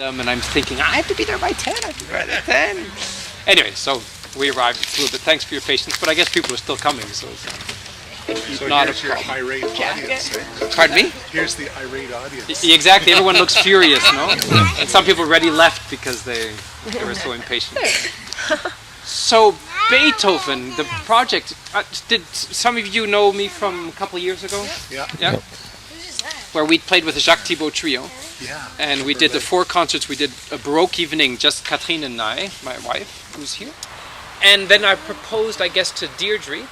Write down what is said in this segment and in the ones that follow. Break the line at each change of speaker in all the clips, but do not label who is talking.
And I'm thinking, I have to be there by 10, I have to be there by 10. Anyway, so we arrived. It's a little bit, thanks for your patience, but I guess people are still coming, so it's
So
not
here's your irate audience.
Pardon me?
Here's the irate audience.
Exactly, everyone looks furious, no? And some people already left because they were so impatient. So, Beethoven, the project, did some of you know me from a couple of years ago?
Yeah.
Yeah? Where we played with the Jacques Thibault Trio.
Yeah.
And we did the 4 concerts. We did a Baroque evening, just Catherine and I, my wife, who's here. And then I proposed, I guess, to Deirdre,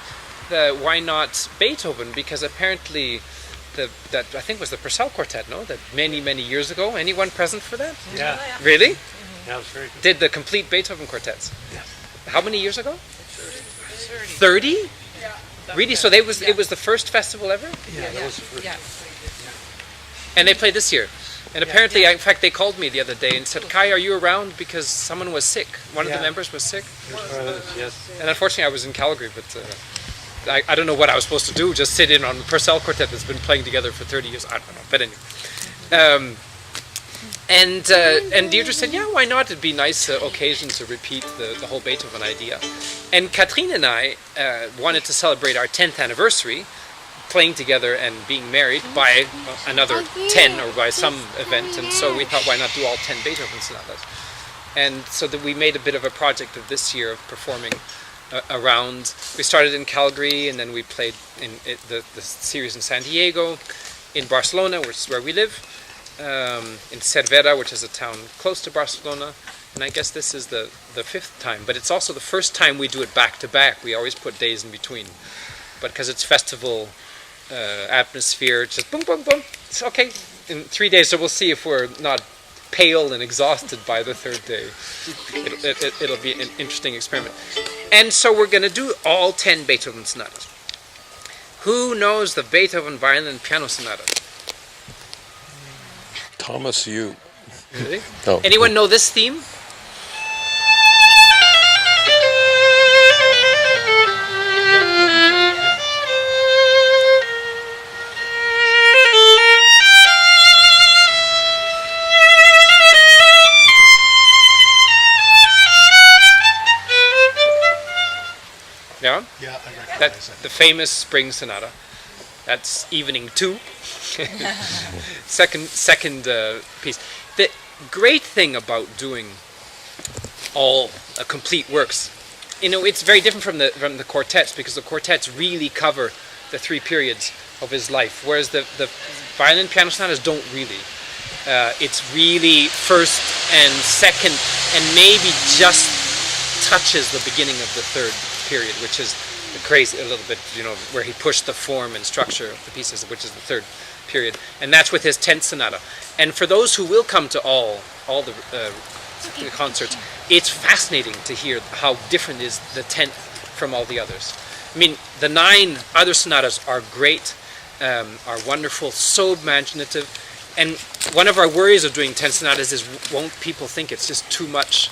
why not Beethoven? Because apparently, that I think was the Purcell Quartet, no? That many years ago. Anyone present for that?
Yeah.
Really?
Yeah, it was very good.
Did the complete Beethoven quartets?
Yes.
How many years ago? 30?
Yeah.
Really? So it was the first festival ever?
Yeah, that was the first.
Yeah.
And they played this year. And apparently, in fact, they called me the other day and said, Kai, are you around? Because someone was sick. One of the members was sick.
Yes.
And unfortunately, I was in Calgary, but I don't know what I was supposed to do. Just sit in on the Purcell Quartet that's been playing together for 30 years. I don't know. But anyway. And Deirdre said, yeah, why not? It'd be a nice occasion to repeat the whole Beethoven idea. And Catherine and I wanted to celebrate our 10th anniversary, playing together and being married by another 10 or by some event, and so we thought, why not do all 10 Beethoven sonatas? And so that we made a bit of a project of this year of performing around. We started in Calgary, and then we played in the series in San Diego, in Barcelona, which is where we live, in Cervera, which is a town close to Barcelona, and I guess this is the 5th time, but it's also the first time we do it back to back. We always put days in between, but because it's festival atmosphere, just boom, boom, boom. It's okay. In 3 days, so we'll see if we're not pale and exhausted by the 3rd day. It'll be an interesting experiment. And so we're going to do all 10 Beethoven sonatas. Who knows the Beethoven Violin and Piano Sonata?
Thomas, you.
Really?
Oh.
Anyone know this theme? Yeah?
Yeah, I recognize
That's
that.
the famous Spring Sonata. That's evening 2. second piece. The great thing about doing all complete works, it's very different from the quartets, because the quartets really cover the 3 periods of his life, whereas the violin and piano sonatas don't really. It's really first and second, and maybe just touches the beginning of the 3rd period, which is the crazy a little bit, where he pushed the form and structure of the pieces, which is the 3rd period, and that's with his 10th sonata. And for those who will come to all the concerts, it's fascinating to hear how different is the 10th from all the others. I mean, the 9 other sonatas are great, are wonderful, so imaginative, and one of our worries of doing 10 sonatas is, won't people think it's just too much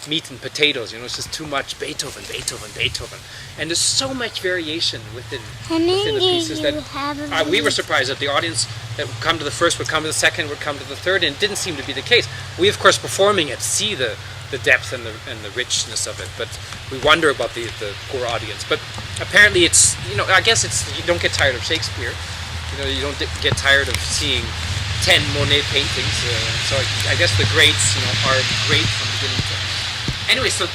meat and potatoes, it's just too much Beethoven. And there's so much variation within the pieces that we were surprised that the audience that would come to the first would come to the second, would come to the third, and it didn't seem to be the case. We, of course, performing it, see the depth and the richness of it, but we wonder about the poor audience. But apparently it's, I guess it's, you don't get tired of Shakespeare, you don't get tired of seeing 10 Monet paintings, so I guess the greats, are great from beginning to end. Anyway, so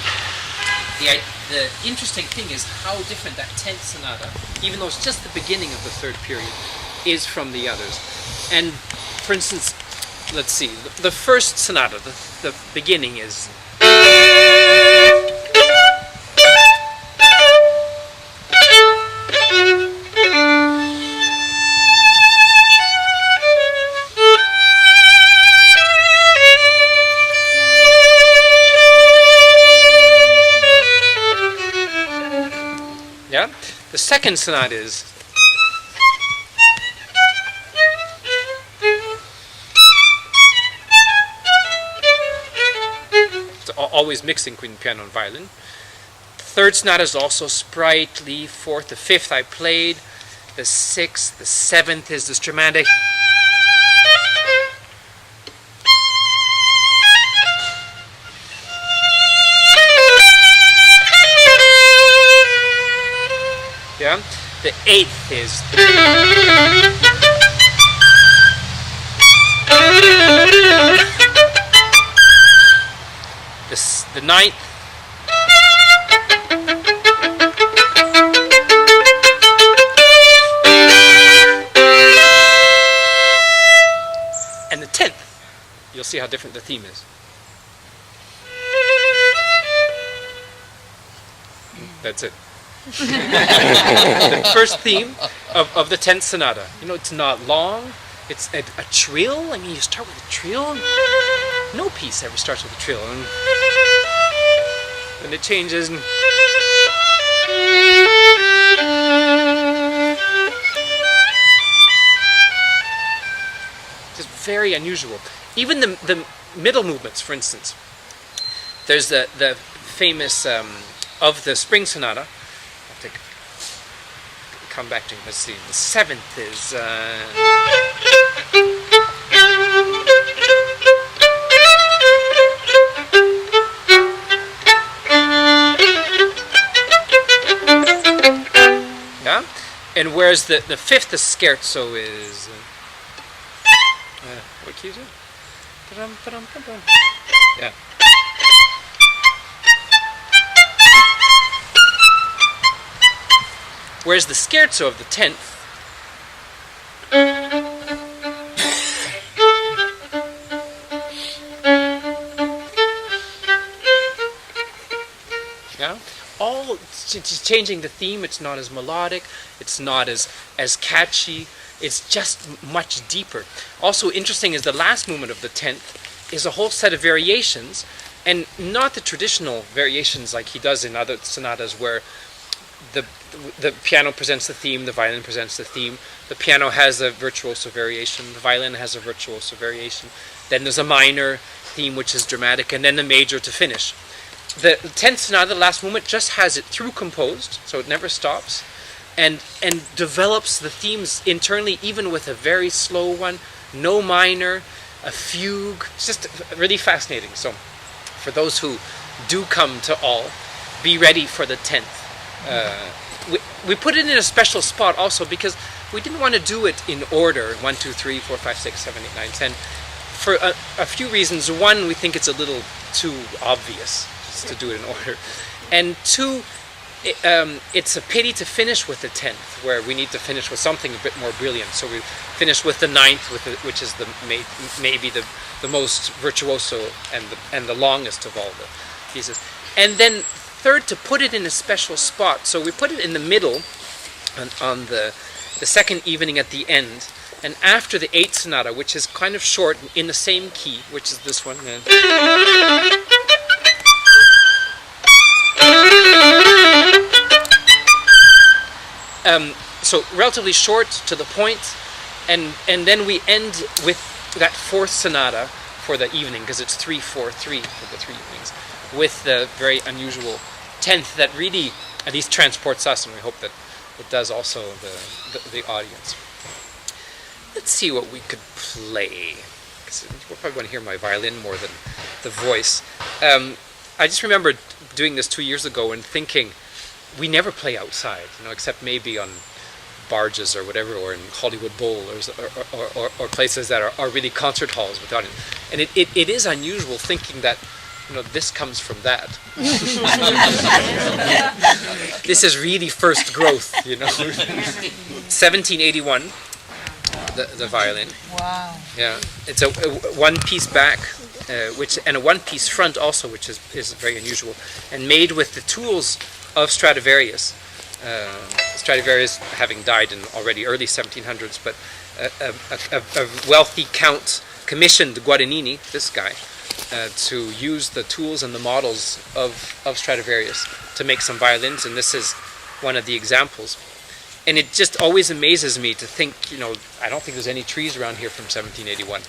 the interesting thing is how different that 10th sonata, even though it's just the beginning of the 3rd period, is from the others. And for instance, let's see, the first sonata, the beginning is... Yeah? The second sonata is... It's always mixing between piano and violin. The 3rd sonata is also sprightly. 4th, the 5th I played. The 6th, the 7th is this dramatic. The 8th is... The 9th. And the 10th. You'll see how different the theme is. That's it. The first theme of the 10th sonata. You know, it's not long. It's a trill. I mean, you start with a trill. No piece ever starts with a trill. And then it changes. And just very unusual. Even the middle movements, for instance. There's the famous of the spring sonata. I'll take come back to it. Let's see. The 7th is. Yeah, and whereas the 5th, the scherzo is. What key is it? Yeah. Whereas the scherzo of the 10th yeah, all it's changing the theme. It's not as melodic, it's not as catchy, it's just much deeper. Also interesting is the last movement of the 10th is a whole set of variations, and not the traditional variations like he does in other sonatas where the piano presents the theme, the violin presents the theme, the piano has a virtuoso variation, the violin has a virtuoso variation, then there's a minor theme which is dramatic, and then the major to finish. The 10th sonata, the last movement, just has it through composed, so it never stops, and develops the themes internally, even with a very slow one, no minor, a fugue. It's just really fascinating. So for those who do come to all, be ready for the 10th. We put it in a special spot also because we didn't want to do it in order 1, 2, 3, 4, 5, 6, 7, 8, 9, 10 for a few reasons. One, we think it's a little too obvious just to do it in order, and two, it's a pity to finish with the 10th where we need to finish with something a bit more brilliant. So we finish with the 9th, which is maybe the most virtuoso and the longest of all the pieces, and then third, to put it in a special spot. So we put it in the middle on the second evening at the end, and after the 8th sonata, which is kind of short in the same key, which is this one. So relatively short, to the point, and then we end with that 4th sonata for the evening, because it's 3, 4, 3 for the 3 evenings, with the very unusual 10th that really at least transports us, and we hope that it does also the audience. Let's see what we could play, because we're probably going to hear my violin more than the voice. I just remember doing this 2 years ago and thinking, we never play outside, except maybe on barges or whatever, or in Hollywood Bowl, or places that are really concert halls with audience. And it is unusual thinking that this comes from that. This is really first growth, 1781, the violin.
Wow.
Yeah, it's a one-piece back, and a one-piece front also, which is very unusual, and made with the tools of Stradivarius. Stradivarius having died in already early 1700s, but a wealthy count commissioned Guadagnini, this guy, to use the tools and the models of Stradivarius to make some violins, and this is one of the examples. And it just always amazes me to think, I don't think there's any trees around here from 1781.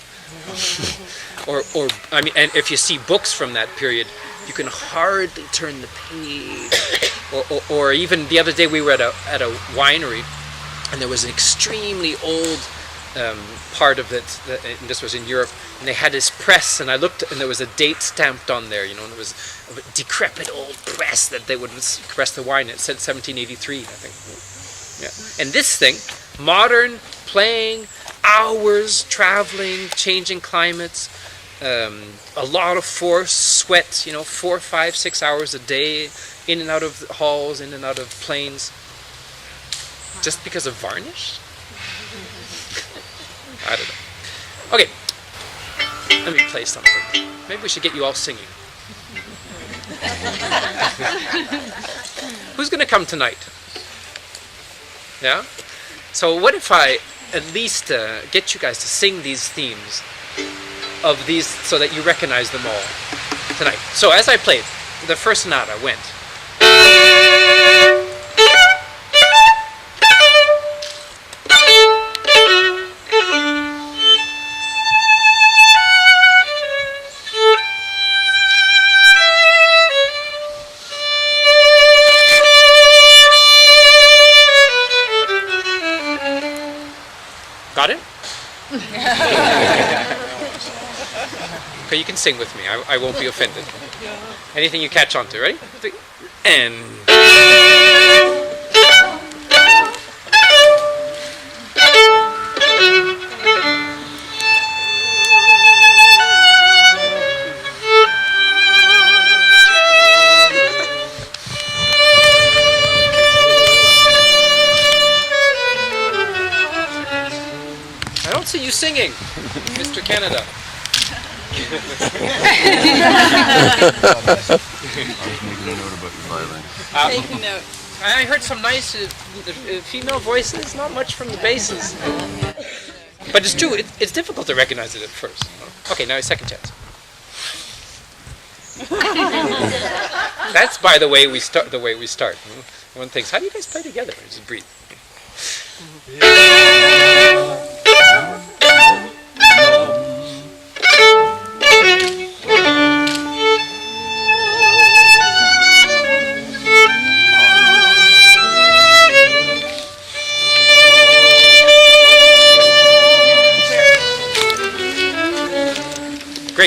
or I mean, and if you see books from that period, you can hardly turn the page. Or even the other day we were at a winery, and there was an extremely old part of it, and this was in Europe, and they had this press, and I looked, and there was a date stamped on there, and there was a decrepit old press that they would press the wine. It said 1783, I think. Yeah. And this thing, modern, playing, hours traveling, changing climates, a lot of force, sweat, 4, 5, 6 hours a day, in and out of halls, in and out of planes, just because of varnish? I don't know. Okay, let me play something. Maybe we should get you all singing. Who's going to come tonight? Yeah? So what if I at least get you guys to sing these themes of these so that you recognize them all tonight. So as I played, the first sonata went. Got it? Okay, you can sing with me. I won't be offended. Anything you catch on to, ready? And... I don't see you singing, Mr. Canada.
Taking note.
I heard some nice female voices, not much from the basses. But it's true, it's difficult to recognize it at first. Okay, now a second chance. That's, by the way, we start. One thinks, how do you guys play together? Just breathe.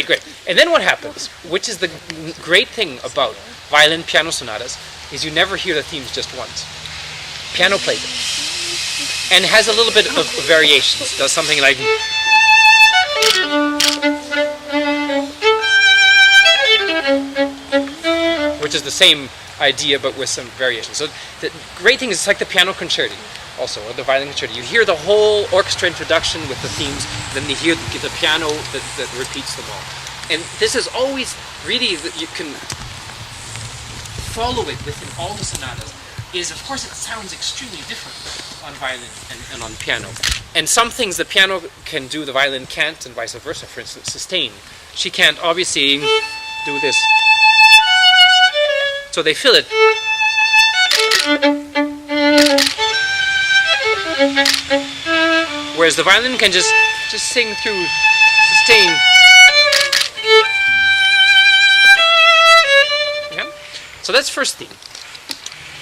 Great. And then what happens, which is the great thing about violin piano sonatas, is you never hear the themes just once. Piano plays it. And has a little bit of variations. Does something like... which is the same idea but with some variations. So the great thing is it's like the piano concerti also, or the violin concerti. You hear the whole orchestra introduction with the themes, then you hear the piano that repeats them all. And this is always really, that you can follow it within all the sonatas, is of course it sounds extremely different on violin and on piano. And some things the piano can do, the violin can't, and vice versa. For instance, sustain. She can't obviously do this. So they fill it. Whereas the violin can just sing through sustain. Yeah? So that's first theme.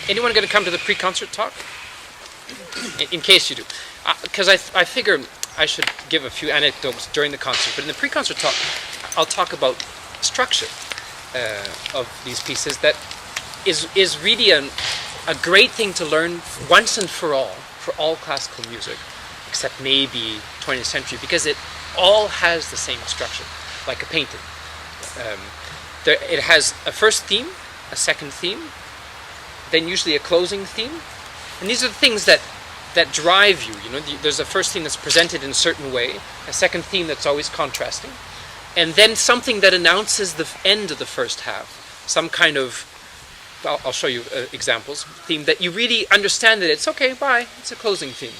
Anyone going to come to the pre-concert talk? In case you do. Because I figure I should give a few anecdotes during the concert. But in the pre-concert talk, I'll talk about structure of these pieces that is really a great thing to learn once and for all classical music, except maybe 20th century, because it all has the same structure, like a painting. It has a first theme, a second theme, then usually a closing theme, and these are the things that drive you. There's a first theme that's presented in a certain way, a second theme that's always contrasting, and then something that announces the end of the first half, some kind of, I'll show you examples, theme that you really understand that it's okay, bye, it's a closing theme.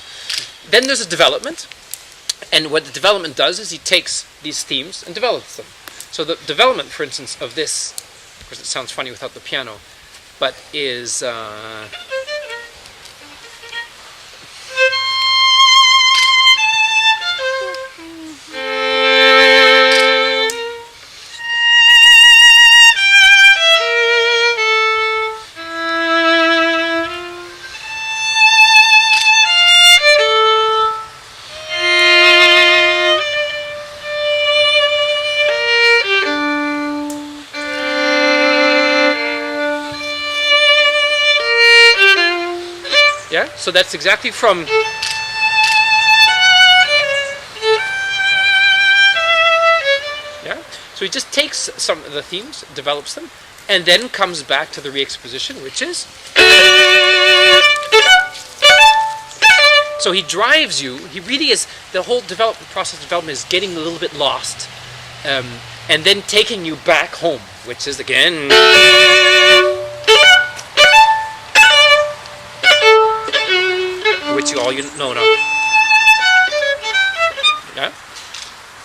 Then there's a development, and what the development does is he takes these themes and develops them. So the development, for instance, of this, of course it sounds funny without the piano, but is... So that's exactly from so he just takes some of the themes, develops them, and then comes back to the re-exposition, which is so he drives you. He really is, the whole process of development is getting a little bit lost, and then taking you back home, which is again which you know now. Yeah.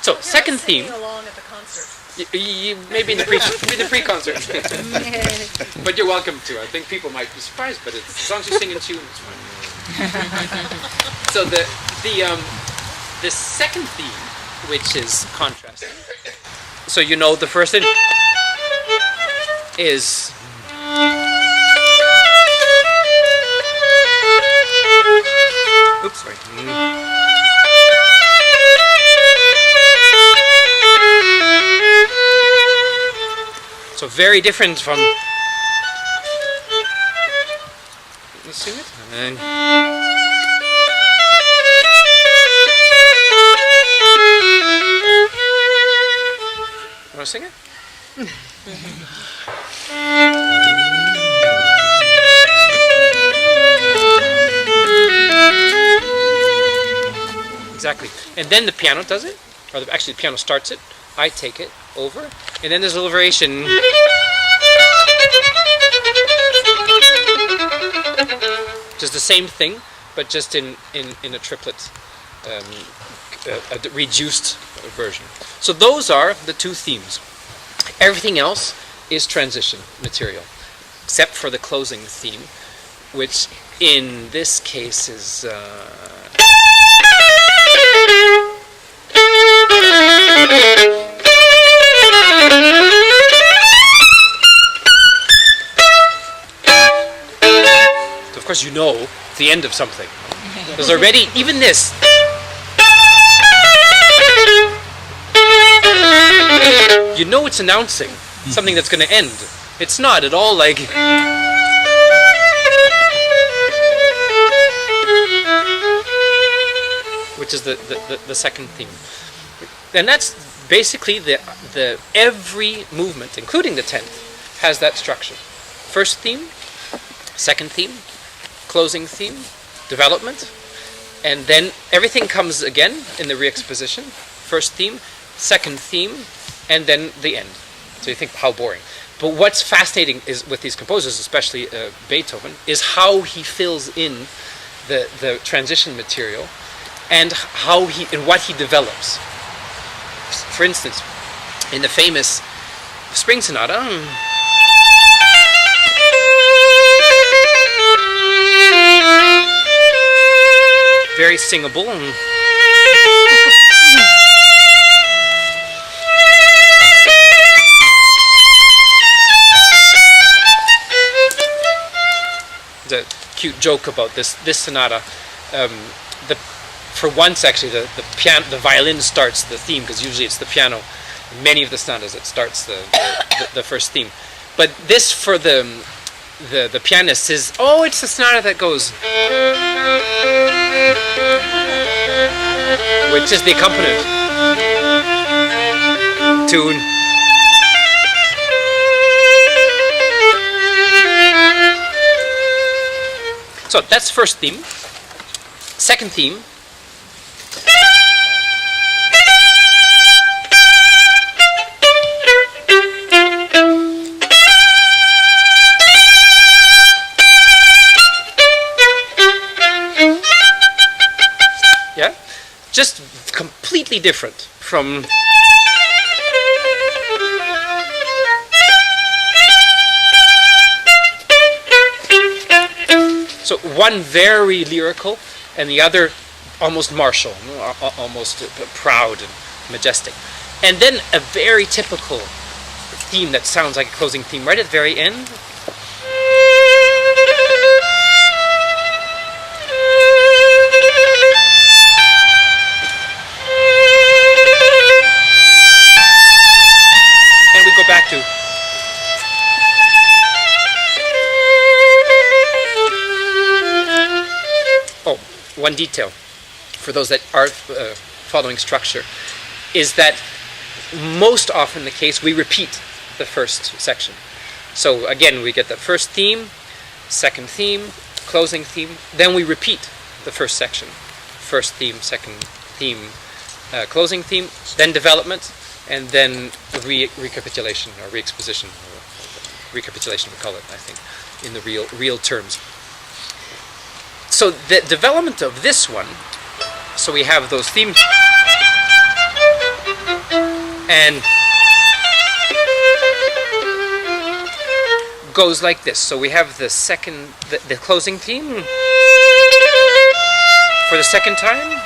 So second theme.
Along at the concert.
Maybe in the pre-concert. But you're welcome to. I think people might be surprised, but as long as you sing in tune, it's fine. So the second theme, which is contrasting. So you know the first thing is oops, sorry. So very different from. Let's sing it. And want to sing it? Exactly. And then the piano does it, or actually the piano starts it. I take it over, and then there's a little variation. Just the same thing, but just in a triplet, a reduced version. So those are the two themes. Everything else is transition material, except for the closing theme, which in this case is. Of course, you know the end of something. There's already, even this. You know it's announcing something that's going to end. It's not at all like. Which is the second theme. And that's basically the every movement, including the 10th, has that structure. First theme, second theme, closing theme, development, and then everything comes again in the re-exposition. First theme, second theme, and then the end. So you think, how boring. But what's fascinating is with these composers, especially Beethoven, is how he fills in the transition material and what he develops. For instance, in the famous Spring Sonata, very singable. There's a cute joke about this sonata. For once, actually, the violin starts the theme, because usually it's the piano. In many of the sonatas, it starts the first theme. But this, for the pianist, is it's the sonata that goes, which is the accompaniment tune. So that's first theme. Second theme. Yeah, just completely different from. So one very lyrical, and the other almost martial, almost proud and majestic. And then a very typical theme that sounds like a closing theme right at the very end. And we go back to. one detail for those that are following structure is that most often the case we repeat the first section. So again, we get the first theme, second theme, closing theme, then we repeat the first section. First theme, second theme, closing theme, then development, and then recapitulation or re-exposition. Recapitulation we call it, I think, in the real terms. So the development of this one, so we have those themes and goes like this. So we have the second, the closing theme for the second time.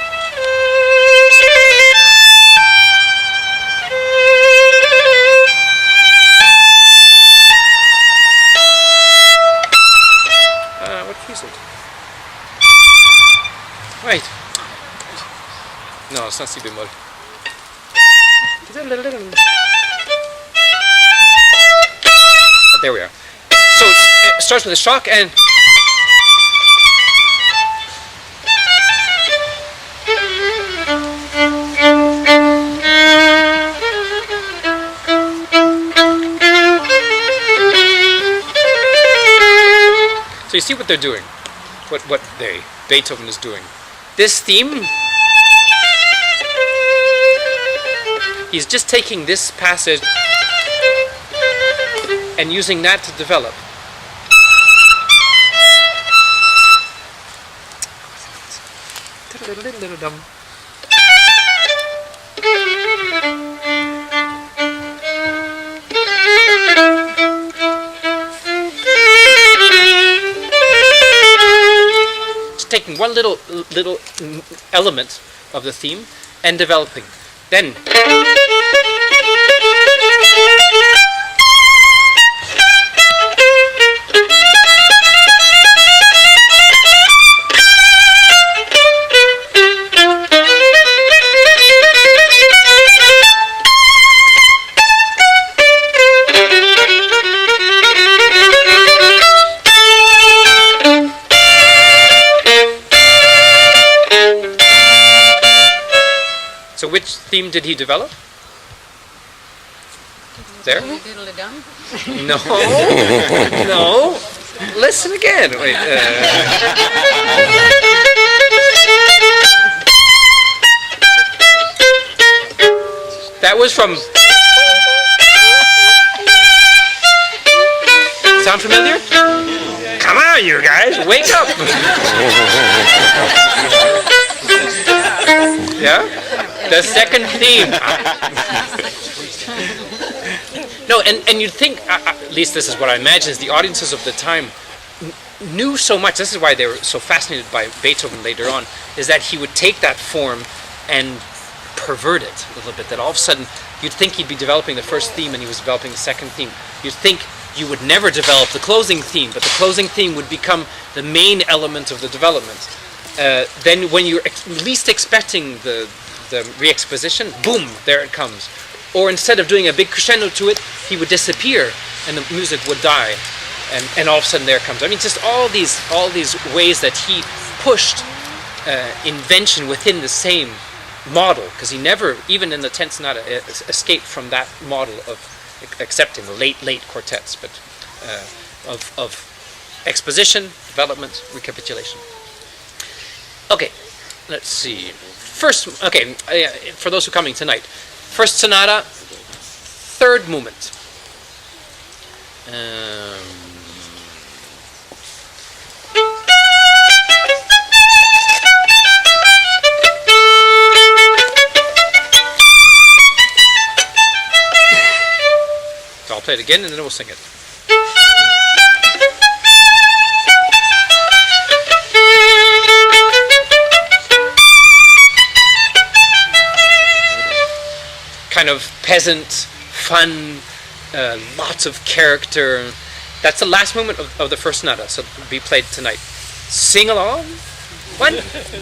What key is it? Wait. No, it's not C bemol. There we are. So it starts with a shock and so you see what they're doing, what Beethoven is doing. This theme, he's just taking this passage and using that to develop. Just taking one little element of the theme and developing. Then which theme did he develop? There? No. No. Listen again. Wait. That was from... Sound familiar? Come on, you guys. Wake up. Yeah? The second theme. No, and you'd think, at least this is what I imagine, is the audiences of the time knew so much. This is why they were so fascinated by Beethoven later on, is that he would take that form and pervert it a little bit. That all of a sudden, you'd think he'd be developing the first theme and he was developing the second theme. You'd think you would never develop the closing theme, but the closing theme would become the main element of the development. Then when you're least expecting the re-exposition, boom, there it comes. Or instead of doing a big crescendo to it, he would disappear and the music would die, and all of a sudden there it comes. I mean, just all these ways that he pushed invention within the same model, because he never, even in the 10th sonata, escaped from that model of accepting the late quartets, but of exposition, development, recapitulation. Okay, let's see. First, okay, for those who are coming tonight, first sonata, third movement. So I'll play it again and then we'll sing it. Kind of peasant, fun, lots of character. That's the last movement of the first sonata, so it'll be played tonight. Sing along. One,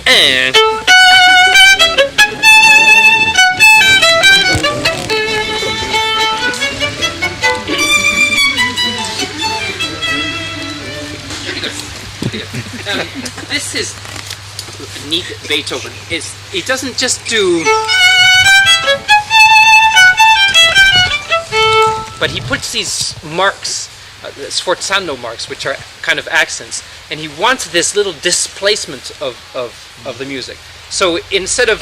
and... This is technique Beethoven is he doesn't just do, but he puts these marks, sforzando marks, which are kind of accents, and he wants this little displacement of the music. So instead of,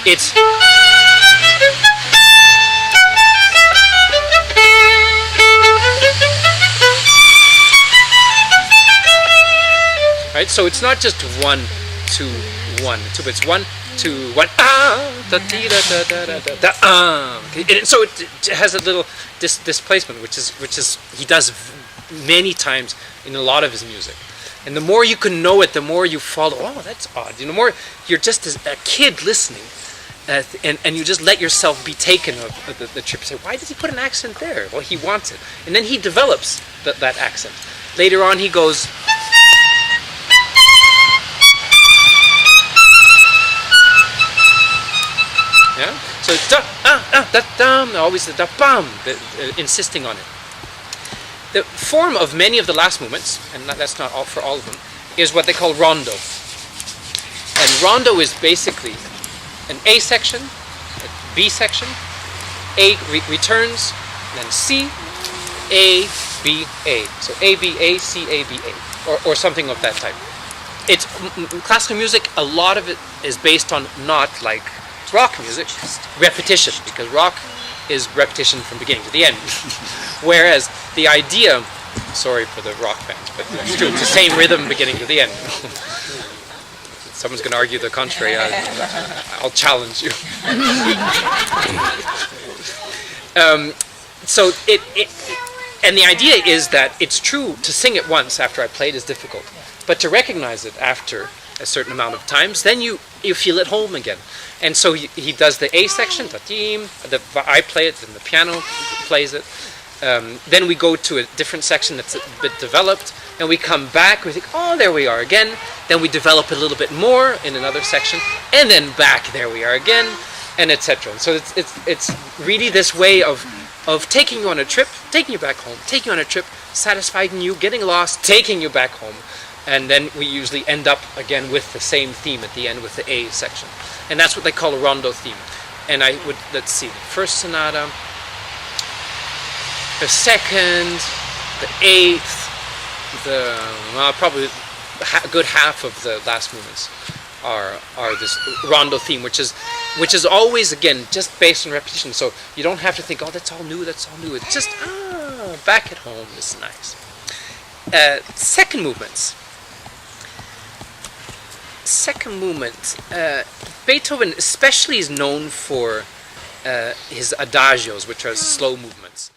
it's right. So it's not just 1, 2, 1, 2, but it's 1, 2, 1. Da, dee, da, da, da, da, da, da, and so it has a little displacement, which is he does many times in a lot of his music. And the more you can know it, the more you follow. Oh, that's odd. The more you're just a kid listening, and you just let yourself be taken of the trip. Say, why does he put an accent there? Well, he wants it, and then he develops that accent. Later on, he goes. Yeah. So it's da always the da bam, insisting on it. The form of many of the last movements, and that's not all for all of them, is what they call rondo. And rondo is basically an A section, a B section, A returns, then C, A, B, A. So A, B, A, C, A, B, A, or something of that type. It's classical music. A lot of it is based on not like rock music, repetition, because rock is repetition from beginning to the end. Whereas the idea, sorry for the rock fans, but it's true, it's the same rhythm beginning to the end. Someone's going to argue the contrary, I'll challenge you. So and the idea is that it's true to sing it once after I played is difficult, but to recognize it after a certain amount of times, then you feel at home again. And so he does the A section, I play it, and the piano plays it. Then we go to a different section that's a bit developed, and we come back, we think, oh, there we are again. Then we develop a little bit more in another section, and then back, there we are again, and etc. So it's really this way of taking you on a trip, taking you back home, taking you on a trip, satisfying you, getting lost, taking you back home. And then we usually end up again with the same theme at the end with the A section. And that's what they call a rondo theme. And I would, let's see, the first sonata, the second, the eighth, probably a good half of the last movements are this rondo theme, which is always, again, just based on repetition. So you don't have to think, oh, that's all new. It's just, back at home is nice. Second movement, Beethoven especially is known for his adagios, which are slow movements.